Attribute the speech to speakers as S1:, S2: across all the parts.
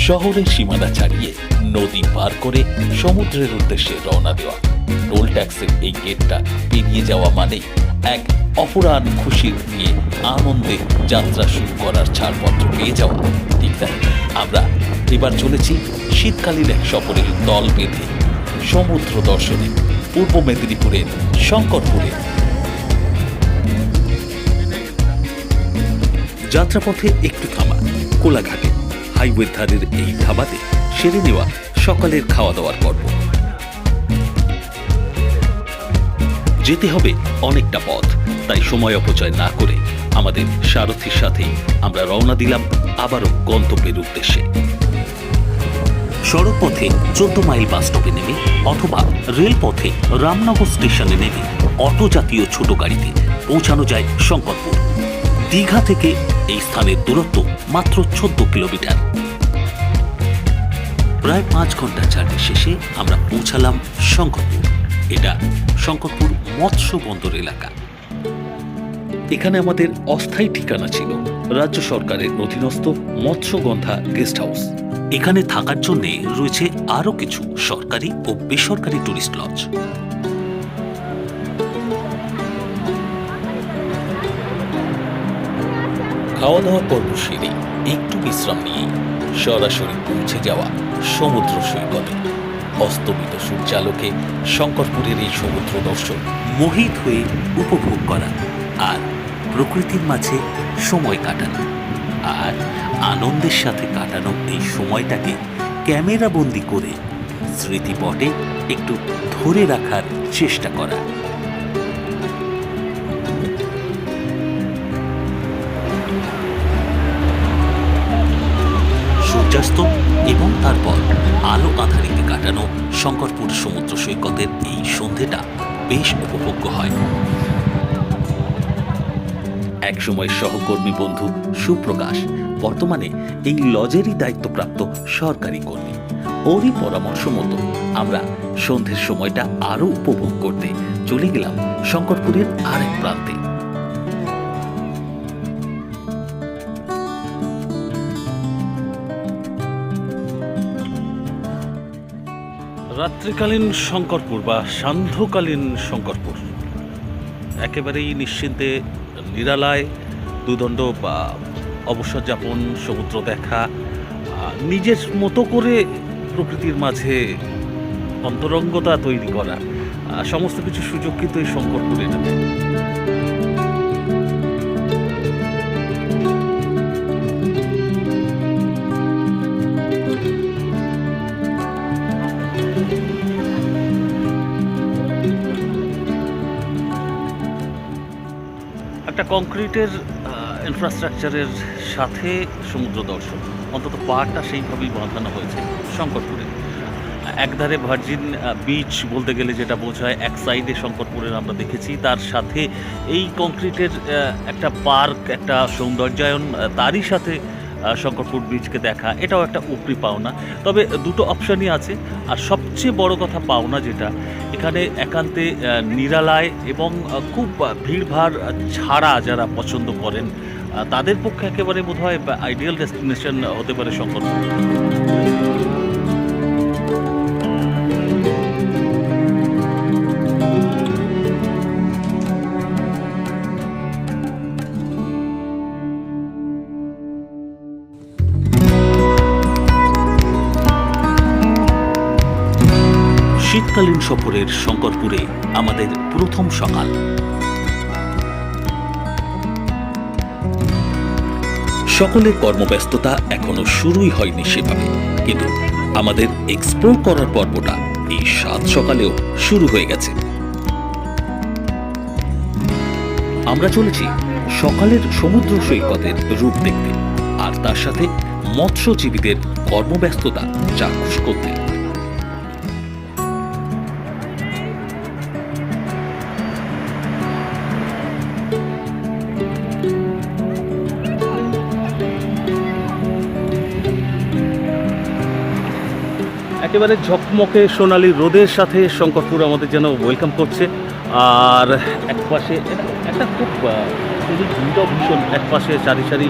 S1: শহরের সীমানা ছাড়িয়ে নদী পার করে সমুদ্রের উদ্দেশ্যে রওনা দেওয়া। টোল ট্যাক্সের এই গেটটা পেরিয়ে যাওয়া মানে এক অপরাণ খুশির নিয়ে আনন্দে যাত্রা শুরু করার ছাড়পত্র পেয়ে যাওয়া। ঠিক তাই আমরা এবার চলেছি শীতকালীন এক সফরের দল বেঁধে সমুদ্র দর্শনে পূর্ব মেদিনীপুরের শঙ্করপুরে। যাত্রাপথে একটু থামা কোলাঘাটে হাইওয়ের ধারের এই ধাবাতে সেরে নেওয়া সকালের খাওয়া দাওয়ার পর্ব। যেতে হবে অনেকটা পথ, তাই সময় অপচয় না করে আমাদের সারথীর সাথেই আমরা রওনা দিলাম আবারও গন্তব্যের উদ্দেশ্যে। সড়ক পথে 14 মাইল বাস স্টপে নেমে অথবা রেলপথে রামনগর স্টেশনে নেমে অটো জাতীয় ছোট গাড়িতে পৌঁছানো যায় শঙ্করপুর। দীঘা থেকে এই স্থানের দূরত্ব মাত্র 14 কিলোমিটার। প্রায় 5 ঘন্টা জার্নি শেষে আমরা পৌঁছালাম শঙ্করপুর। এটা শঙ্করপুর মৎস্য বন্দর এলাকা। এখানে আমাদের অস্থায়ী ঠিকানা ছিল রাজ্য সরকারের অধীনস্থ মৎস্যগন্ধা গেস্ট হাউস। এখানে থাকার জন্য রয়েছে আরো কিছু সরকারি ও বেসরকারি টুরিস্ট লজ। খাওয়া দাওয়ার পর্ব সেরে একটু বিশ্রাম নিয়ে সরাসরি পৌঁছে যাওয়া সমুদ্র সৈকতে। অস্তমিত সূর্যালোকে শঙ্করপুরের এই সমুদ্র দর্শন মোহিত হয়ে উপভোগ করা আর প্রকৃতির মাঝে সময় কাটানো আর আনন্দের সাথে কাটানো এই সময়টাকে ক্যামেরা বন্দি করে স্মৃতিপটে একটু ধরে রাখার চেষ্টা করা। সূর্যাস্ত এবং তারপর আলো আঁধারিতে কাটানো শঙ্করপুর সমুদ্র সৈকতের এই সন্ধেটা বেশ উপভোগ্য হয়। একসময় সহকর্মী বন্ধু সুপ্রকাশ বর্তমানে এই লজেরই দায়িত্বপ্রাপ্ত সরকারি কর্মী। ওরই পরামর্শ মতো আমরা সন্ধ্যের সময়টা আরো উপভোগ করতে চলে গেলাম শঙ্করপুরের আরেক প্রান্তে। রাত্রিকালীন শঙ্করপুর বা সান্ধ্যকালীন শঙ্করপুর একেবারেই নিশ্চিন্তে নিরালায় দুদণ্ড বা অবসর যাপন, সমুদ্র দেখা, নিজের মতো করে প্রকৃতির মাঝে অন্তরঙ্গতা তৈরি করা, সমস্ত কিছু সুযোগ কিন্তু এই শঙ্করপুরে নেবে। একটা কংক্রিটের ইনফ্রাস্ট্রাকচারের সাথে সমুদ্র দর্শন, অন্তত পাড়টা সেইভাবেই বাঁধানো হয়েছে শঙ্করপুরে। একধারে ভার্জিন বিচ বলতে গেলে যেটা বোঝায়, এক সাইডে শঙ্করপুরের আমরা দেখেছি, তার সাথে এই কংক্রিটের একটা পার্ক, একটা সৌন্দর্যায়ন, তারই সাথে শঙ্করপুর বিচকে দেখা, এটাও একটা উপরি পাওনা। তবে দুটো অপশানই আছে, আর সবচেয়ে বড় কথা পাওনা যেটা, এখানে একান্তে নিরালায় এবং খুব ভিড়ভাড় ছাড়া যারা পছন্দ করেন তাদের পক্ষে একেবারে বোধহয় আইডিয়াল ডেস্টিনেশন হতে পারে শঙ্করপুর। শীতকালীন সফরের শঙ্করপুরে আমাদের প্রথম সকাল। সকলের কর্মব্যস্ততা এখনো শুরুই হয়নি সেভাবে, কিন্তু আমাদের এক্সপ্লোর করার পর্বটা এই 7 সকালেও শুরু হয়ে গেছে। আমরা চলেছি সকালের সমুদ্র সৈকতের রূপ দেখতে, আর তার সাথে মৎস্যজীবীদের কর্মব্যস্ততা চাক্ষুষ করতে। একেবারে ঝকমকে সোনালি রোদের সাথে শঙ্করপুর আমাদের যেন ওয়েলকাম করছে। আর এক পাশে একটা খুব ভীষণ, এক পাশে সারি সারি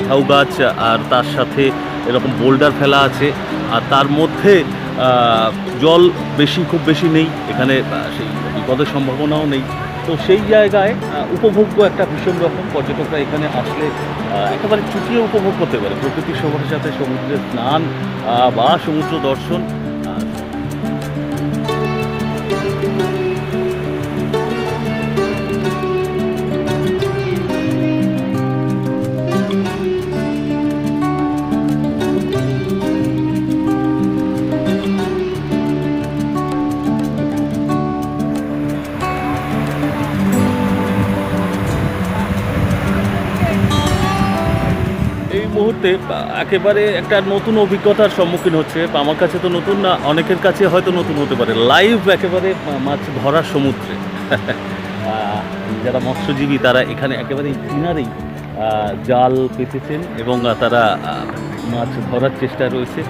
S1: ঝাউ গাছ, আর তার সাথে এরকম বোল্ডার ফেলা আছে, আর তার মধ্যে জল খুব বেশি নেই এখানে, সেই বিপদের সম্ভাবনাও নেই। তো সেই জায়গায় উপভোগ্য একটা ভীষণ রকম, পর্যটকরা এখানে আসলে একেবারে চুটিয়ে উপভোগ করতে পারে প্রকৃতির শোভার সাথে সমুদ্রের স্নান বা সমুদ্র দর্শন। এই মুহূর্তে একেবারে একটা নতুন অভিজ্ঞতার সম্মুখীন হচ্ছে। আমার কাছে তো নতুন না, অনেকের কাছে হয়তো নতুন হতে পারে, লাইভ একেবারে মাছ ধরার সমুদ্রে। যারা মৎস্যজীবী তারা এখানে একেবারে কিনারেই জাল পেতেছেন এবং তারা মাছ ধরার চেষ্টা রয়েছে।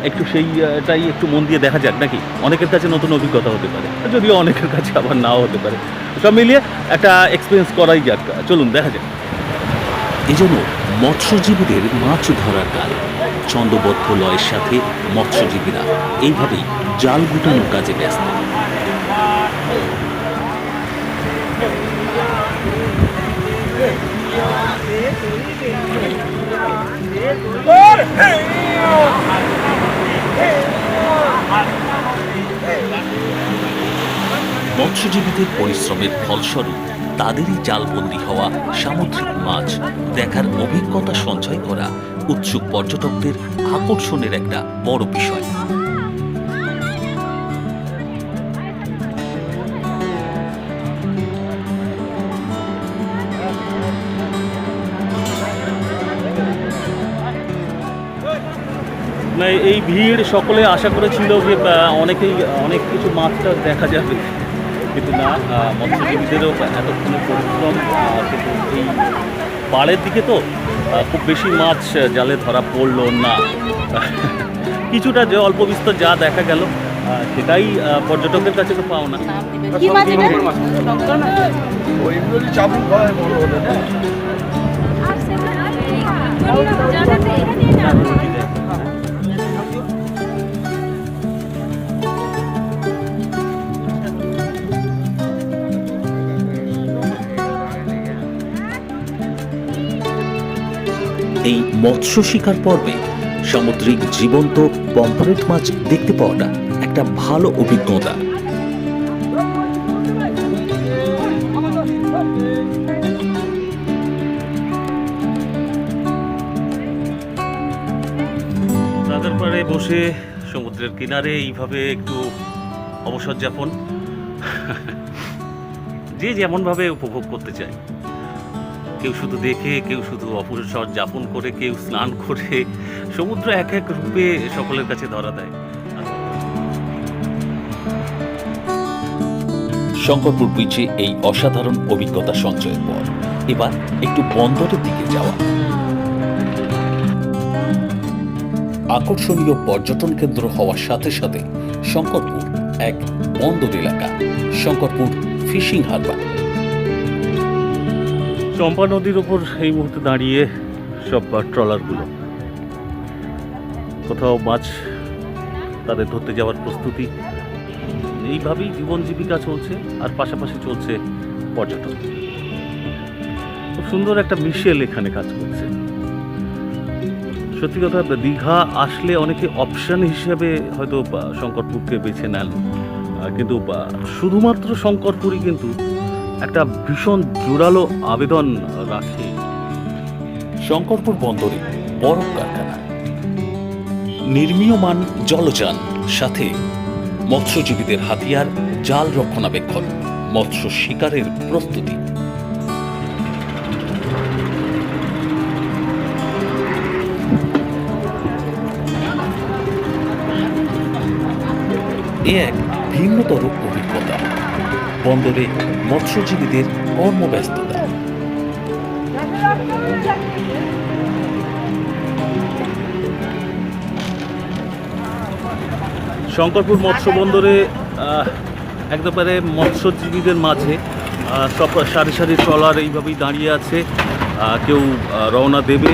S1: একটু সেইটাই একটু মন দিয়ে দেখা যাক নাকি, অনেকের কাছে নতুন অভিজ্ঞতা হতে পারে, যদিও অনেকের কাছে আবার নাও হতে পারে। সব মিলিয়ে একটা এক্সপিরিয়েন্স করাই যাক, চলুন দেখা যাক।
S2: এজন্য মৎস্যজীবীদের মাছ ধরার কাল। ছন্দবদ্ধ লয়ের সাথে মৎস্যজীবীরা এইভাবেই জাল গুটানোর কাজে ব্যস্ত। মৎস্যজীবীদের পরিশ্রমের ফলস্বরূপ তাদেরই জালবন্দি হওয়া সামুদ্রিক মাছ দেখার অভিজ্ঞতা সঞ্চয় করা উৎসুক পর্যটকদের আকর্ষণের একটা বড় বিষয়।
S1: না, এই ভিড় সকলে আশা করেছিল যে অনেক কিছু মাছটা দেখা যাবে, কিন্তু না, মৎস্যজীবীদেরও এতক্ষণে পরিশ্রম, কিন্তু এই পাড়ের দিকে তো খুব বেশি মাছ জালে ধরা পড়লো না। কিছুটা যে অল্প বিস্তর যা দেখা গেল সেটাই পর্যটকের কাছে তো পাও না।
S3: কি মাছ এটা?
S4: ওইগুলো চাবুক হয় বড় হলে না।
S2: এই মৎস্য শিকার পর্বে সামুদ্রিক জীবন্ত পমফ্রেট মাছ দেখতে পাওয়াটা একটা ভালো অভিজ্ঞতা।
S1: নদীর পাড়ে বসে সমুদ্রের কিনারে এইভাবে একটু অবসর যাপন, যে যেমনভাবে উপভোগ করতে চায়। কেউ শুধু দেখে, কেউ শুধু অবসর যাপন করে, কেউ স্নান করে। সমুদ্র এক এক রূপে সকলের কাছে ধরা দেয়।
S2: শঙ্করপুর বিচে এই অসাধারণ অভিজ্ঞতা সঞ্চয়ের পর এবার একটু বন্দরের দিকে যাওয়া। আকর্ষণীয় পর্যটন কেন্দ্র হওয়ার সাথে সাথে শঙ্করপুর এক বন্দর এলাকা, শঙ্করপুর ফিশিং হারবার।
S1: চম্পা নদীর ওপর এই মুহূর্তে দাঁড়িয়ে সব ট্রলারগুলো, কোথাও মাছ তাদের ধরতে যাওয়ার প্রস্তুতি। এইভাবেই জীবন জীবিকা চলছে, আর পাশাপাশি চলছে পর্যটন। খুব সুন্দর একটা মিশেল এখানে কাজ করছে। সত্যি কথা, দীঘা আসলে অনেকে অপশন হিসেবে হয়তো শঙ্করপুরকে বেছে নেন, কিন্তু শুধুমাত্র শঙ্করপুরই কিন্তু একটা ভীষণ জোরালো আবেদন রাখে।
S2: শঙ্করপুর বন্দরে বরফ কারখানা, নির্মীয়মান জলযান, সাথে মৎস্যজীবীদের হাতিয়ার জাল রক্ষণাবেক্ষণ, মৎস্য শিকারের প্রস্তুতি। এ এক ভিন্নতর অভিজ্ঞতা, বন্দরে মৎস্যজীবীদের কর্মব্যস্ততা।
S1: শঙ্করপুর মৎস্য বন্দরে একেবারে মৎস্যজীবীদের মাঝে সব সারি সারি ট্রলার এইভাবেই দাঁড়িয়ে আছে। কেউ রওনা দেবে,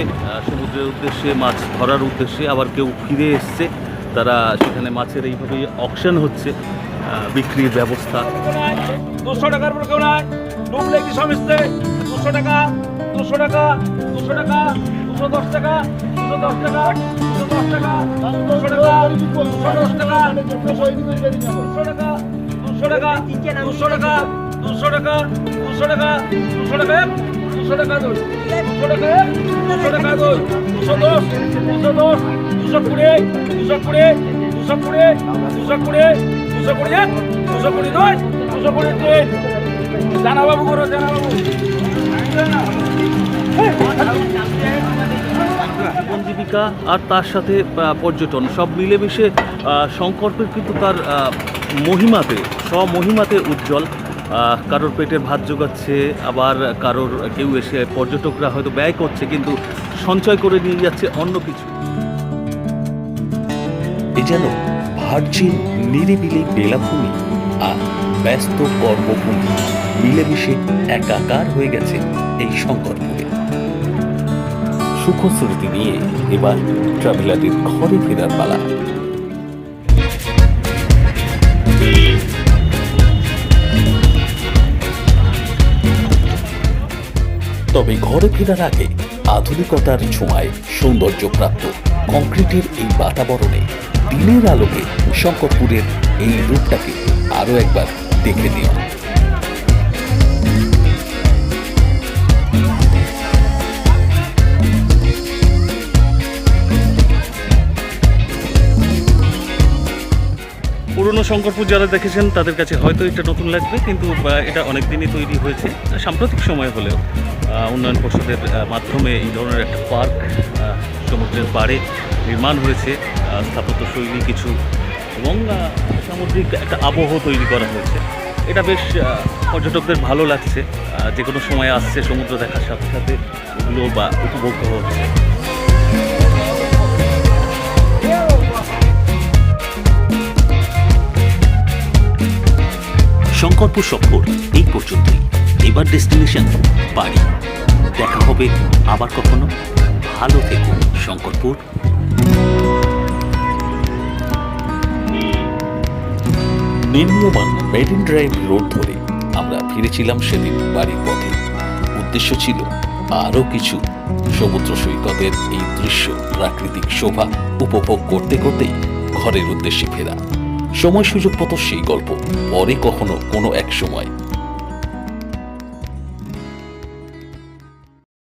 S1: সমুদ্রের উদ্দেশ্যে, মাছ ধরার উদ্দেশ্যে, আবার কেউ ফিরে এসছে। তারা সেখানে মাছের এইভাবেই অকশন হচ্ছে, বিক্রির ব্যবস্থা।
S4: 200 টাকার উপর কেউ নাই, ডুবলে কি সমিস্তে 200 টাকা, 200 টাকা, 200 টাকা, 210 টাকা, 210 টাকা, 210 টাকা, 200 টাকা, 210 টাকা, 200 টাকা, 200 টাকা, 200 টাকা, 200 টাকা, 200 টাকা, 200 টাকা, 200 টাকা দই, 200 টাকা, 200 টাকা দই, 210, 210, 220, 220, 220, 220, 220, 220 দই, 220 দই। জানা বাবু করো, জানা বাবু।
S1: জীবন জীবিকা আর তার সাথে পর্যটন সব মিলেমিশে শঙ্করপুর কিন্তু তার মহিমাতে, স্বমহিমাতে উজ্জ্বল। কারোর পেটের ভাত জোগাচ্ছে, আবার কারোর কেউ এসে পর্যটকরা হয়তো ব্যয় করছে কিন্তু সঞ্চয় করে নিয়ে যাচ্ছে অন্য কিছু।
S2: এ যেন ভার্জিন নিরিবিলি বেলাভূমি আর ব্যস্ত কর্মভূমি মিলেমিশে একাকার হয়ে গেছে এই শঙ্করপুরে। সুখ স্মৃতি নিয়ে এবার ট্রাভেলারের ঘরে ফেরার পালা। তবে ঘরে ফেরার আগে আধুনিকতার ছোঁয়ায় সৌন্দর্যপ্রাপ্ত কংক্রিটের এই বাতাবরণে দিনের আলোকে শঙ্করপুরের এই রূপটাকে আরো একবার দেখে নিও।
S1: পুরনো শঙ্করপুর যারা দেখেছেন তাদের কাছে হয়তো এটা নতুন লাগবে, কিন্তু এটা অনেক দিনই তৈরি হয়েছে। সাম্প্রতিক সময় হলেও উন্নয়ন পর্ষদের মাধ্যমে এই ধরনের একটা পার্ক সমুদ্রের পাড়ে নির্মাণ হয়েছে, স্থাপত্য শৈলী কিছু এবং সামুদ্রিক একটা আবহ তৈরি করা হয়েছে। এটা বেশ পর্যটকদের ভালো লাগছে, যে কোনো সময় আসছে সমুদ্র দেখার সাথে সাথে এগুলো বা উপভোগ হচ্ছে।
S2: শঙ্করপুর সফর এই পর্যন্তই। এবার ডেস্টিনেশন বাড়ি। দেখা হবে আবার কখনো। ভালো থেকো শঙ্করপুর। নির্মীয়মান মেরিন ড্রাইভ রোড ধরে আমরা ফিরেছিলাম সেদিন বাড়ির পথে। উদ্দেশ্য ছিল আরও কিছু সমুদ্র সৈকতের এই দৃশ্য, প্রাকৃতিক শোভা উপভোগ করতে করতেই ঘরের উদ্দেশ্যে ফেরা। সময় সুযোগ মতো সেই গল্প পরে কখনো কোনো এক সময়